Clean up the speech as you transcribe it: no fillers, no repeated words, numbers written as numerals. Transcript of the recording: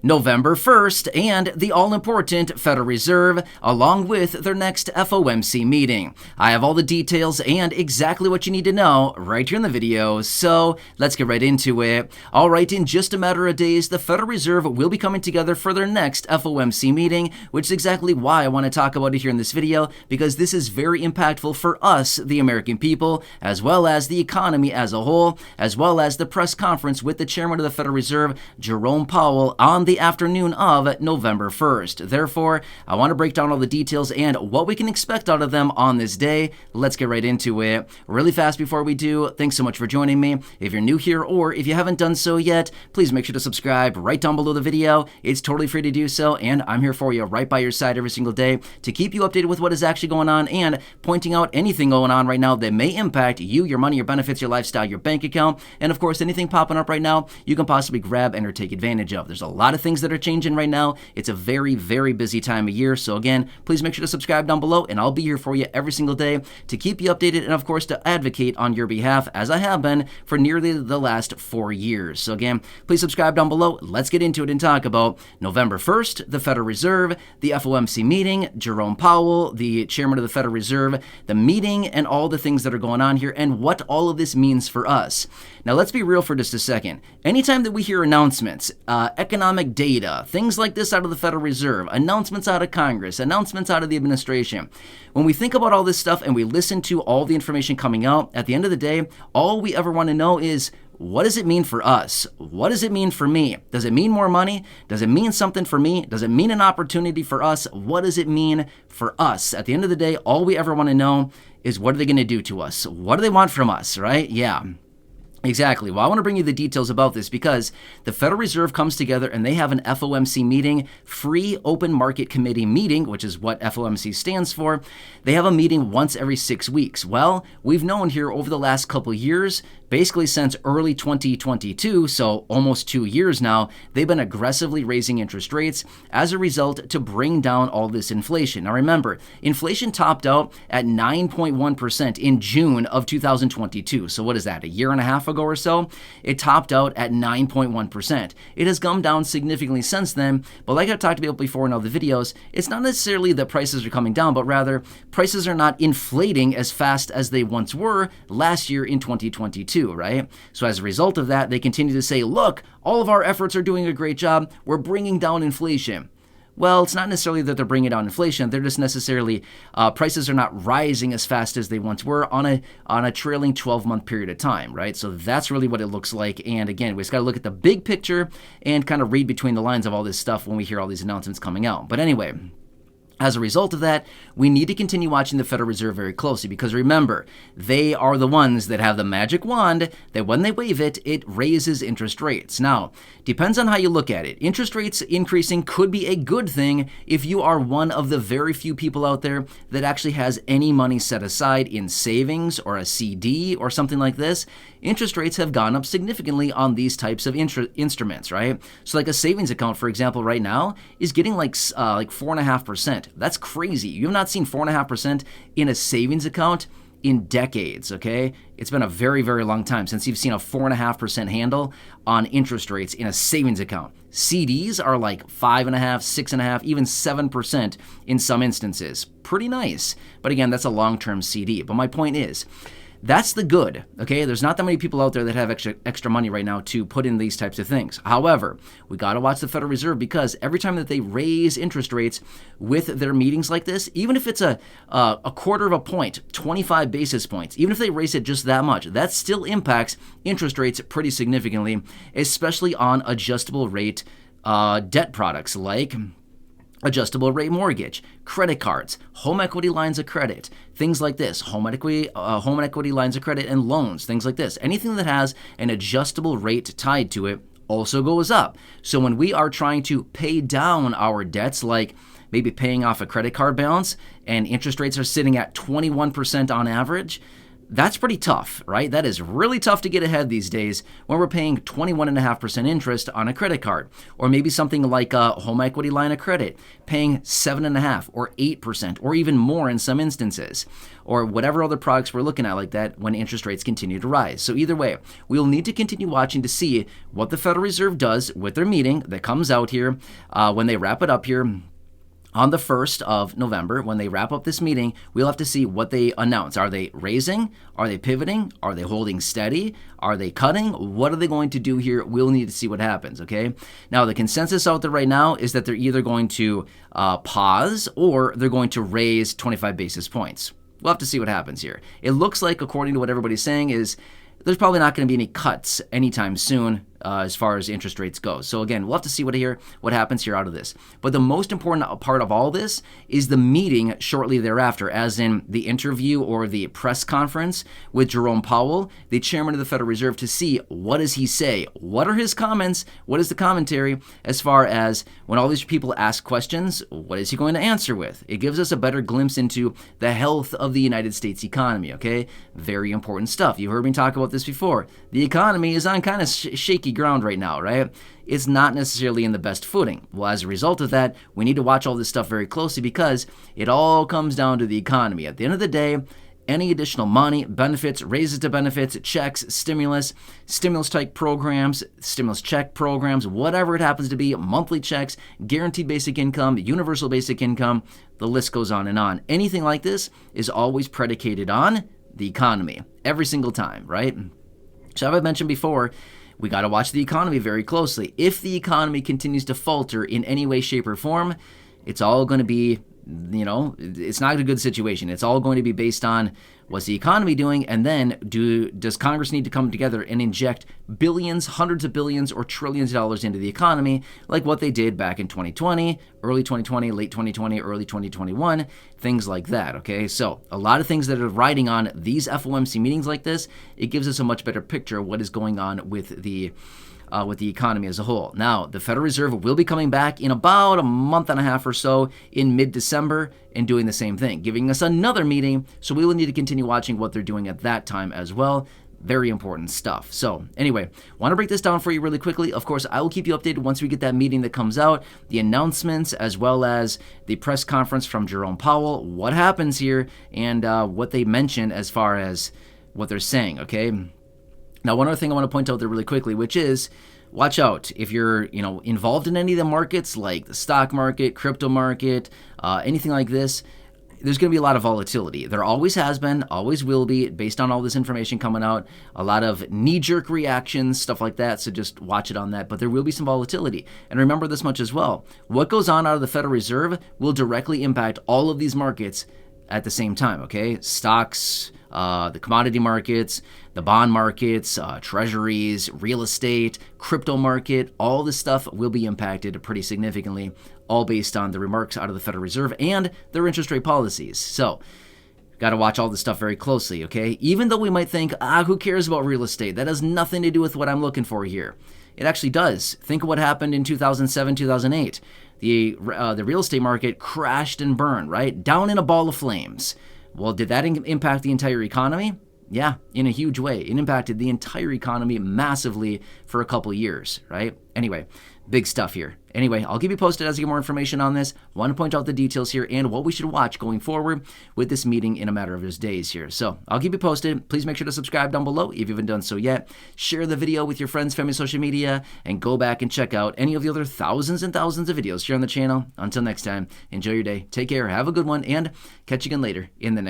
November 1st, and the all-important Federal Reserve, along with their next FOMC meeting. I have all the details and exactly what you need to know right here in the video, so let's get right into it. All right, in just a matter of days, the Federal Reserve will be coming together for their next FOMC meeting, which is exactly why I want to talk about it here in this video, because this is very impactful for us, the American people, as well as the economy as a whole, as well as the press conference with the chairman of the Federal Reserve, Jerome Powell, on the afternoon of November 1st. Therefore, I want to break down all the details and what we can expect out of them on this day. Let's get right into it. Really fast before we do, thanks so much for joining me. If you're new here or if you haven't done so yet, please make sure to subscribe right down below the video. It's totally free to do so, and I'm here for you right by your side every single day to keep you updated with what is actually going on and pointing out anything going on right now that may impact you, your money, your benefits, your lifestyle, your bank account, and of course anything popping up right now you can possibly grab and or take advantage of. There's a lot of things that are changing right now. It's a very, very busy time of year. So again, please make sure to subscribe down below, and I'll be here for you every single day to keep you updated and of course to advocate on your behalf, as I have been for nearly the last 4 years. So again, please subscribe down below. Let's get into it and talk about November 1st, the Federal Reserve, the FOMC meeting, Jerome Powell, the chairman of the Federal Reserve, the meeting, and all the things that are going on here and what all of this means for us. Now let's be real for just a second. Anytime that we hear announcements, economic data, things like this out of the Federal Reserve, announcements out of Congress, announcements out of the administration, when we think about all this stuff and we listen to all the information coming out, at the end of the day, all we ever want to know is, what does it mean for us? What does it mean for me? Does it mean more money? Does it mean something for me? Does it mean an opportunity for us? What does it mean for us? At the end of the day, all we ever want to know is, what are they going to do to us? What do they want from us, right? Yeah. Exactly. Well, I want to bring you the details about this because the Federal Reserve comes together and they have an FOMC meeting, free open market committee meeting, which is what FOMC stands for. They have a meeting once every 6 weeks. Well, we've known here over the last couple years, basically since early 2022, so almost 2 years now, they've been aggressively raising interest rates as a result to bring down all this inflation. Now remember, inflation topped out at 9.1% in June of 2022. So what is that, a year and a half ago or so? It topped out at 9.1%. It has come down significantly since then, but like I've talked about before in all the videos, it's not necessarily that prices are coming down, but rather prices are not inflating as fast as they once were last year in 2022. Right? So as a result of that, they continue to say, look, all of our efforts are doing a great job. We're bringing down inflation. Well, it's not necessarily that they're bringing down inflation. They're just necessarily, prices are not rising as fast as they once were on a trailing 12-month period of time, right? So that's really what it looks like. And again, we just got to look at the big picture and kind of read between the lines of all this stuff when we hear all these announcements coming out. But anyway, as a result of that, we need to continue watching the Federal Reserve very closely because remember, they are the ones that have the magic wand that when they wave it, it raises interest rates. Now, depends on how you look at it. Interest rates increasing could be a good thing if you are one of the very few people out there that actually has any money set aside in savings or a CD or something like this. Interest rates have gone up significantly on these types of instruments, right? So like a savings account, for example, right now is getting like 4.5%. That's crazy. You have not seen 4.5% in a savings account in decades, okay? It's been a very, very long time since you've seen a 4.5% handle on interest rates in a savings account. CDs are like 5.5%, 6.5%, even 7% in some instances. Pretty nice. But again, that's a long-term CD. But my point is, that's the good, okay? There's not that many people out there that have extra money right now to put in these types of things. However, we got to watch the Federal Reserve because every time that they raise interest rates with their meetings like this, even if it's a quarter of a point, 25 basis points, even if they raise it just that much, that still impacts interest rates pretty significantly, especially on adjustable rate debt products like adjustable rate mortgage, credit cards, home equity lines of credit, things like this, home equity lines of credit and loans, things like this. Anything that has an adjustable rate tied to it also goes up. So when we are trying to pay down our debts, like maybe paying off a credit card balance and interest rates are sitting at 21% on average, that's pretty tough, right? That is really tough to get ahead these days when we're paying 21.5% interest on a credit card, or maybe something like a home equity line of credit, paying 7.5% or 8%, or even more in some instances, or whatever other products we're looking at like that when interest rates continue to rise. So either way, we'll need to continue watching to see what the Federal Reserve does with their meeting that comes out here when they wrap it up here on the 1st of November. When they wrap up this meeting, we'll have to see what they announce. Are they raising? Are they pivoting? Are they holding steady? Are they cutting? What are they going to do here? We'll need to see what happens, okay? Now, the consensus out there right now is that they're either going to pause or they're going to raise 25 basis points. We'll have to see what happens here. It looks like, according to what everybody's saying, is there's probably not going to be any cuts anytime soon as far as interest rates go. So again, we'll have to see what happens here out of this. But the most important part of all this is the meeting shortly thereafter, as in the interview or the press conference with Jerome Powell, the chairman of the Federal Reserve, to see what does he say, what are his comments, what is the commentary as far as when all these people ask questions, what is he going to answer with? It gives us a better glimpse into the health of the United States economy, okay? Very important stuff. You heard me talk about this before. The economy is on kind of shaky ground right now, right? It's not necessarily in the best footing. Well, as a result of that, we need to watch all this stuff very closely because it all comes down to the economy. At the end of the day, any additional money, benefits, raises to benefits, checks, stimulus type programs, stimulus check programs, whatever it happens to be, monthly checks, guaranteed basic income, universal basic income, the list goes on and on. Anything like this is always predicated on the economy every single time, right? So as I've mentioned before, we got to watch the economy very closely. If the economy continues to falter in any way, shape, or form, it's all going to be, it's not a good situation. It's all going to be based on what's the economy doing, and then does Congress need to come together and inject billions, hundreds of billions, or trillions of dollars into the economy, like what they did back in 2020, early 2020, late 2020, early 2021, things like that, okay? So a lot of things that are riding on these FOMC meetings like this, it gives us a much better picture of what is going on with the economy as a whole. Now, the Federal Reserve will be coming back in about a month and a half or so in mid-December and doing the same thing, giving us another meeting. So we will need to continue watching what they're doing at that time as well. Very important stuff. So anyway, want to break this down for you really quickly. Of course, I will keep you updated once we get that meeting that comes out, the announcements, as well as the press conference from Jerome Powell, what happens here, and what they mention as far as what they're saying, okay? Now, one other thing I want to point out there really quickly, which is, watch out if you're, involved in any of the markets like the stock market, crypto market, anything like this. There's going to be a lot of volatility. There always has been, always will be, based on all this information coming out. A lot of knee-jerk reactions, stuff like that. So just watch it on that. But there will be some volatility. And remember this much as well. What goes on out of the Federal Reserve will directly impact all of these markets at the same time, okay? Stocks, the commodity markets, the bond markets, treasuries, real estate, crypto market, all this stuff will be impacted pretty significantly, all based on the remarks out of the Federal Reserve and their interest rate policies. So, got to watch all this stuff very closely, okay? Even though we might think, who cares about real estate? That has nothing to do with what I'm looking for here. It actually does. Think of what happened in 2007, 2008. The real estate market crashed and burned, right? Down in a ball of flames. Well, did that impact the entire economy? Yeah, in a huge way. It impacted the entire economy massively for a couple years, right? Anyway, big stuff here. Anyway, I'll keep you posted as I get more information on this. Want to point out the details here and what we should watch going forward with this meeting in a matter of just days here. So I'll keep you posted. Please make sure to subscribe down below if you haven't done so yet. Share the video with your friends, family, social media, and go back and check out any of the other thousands and thousands of videos here on the channel. Until next time, enjoy your day. Take care. Have a good one, and catch you again later in the next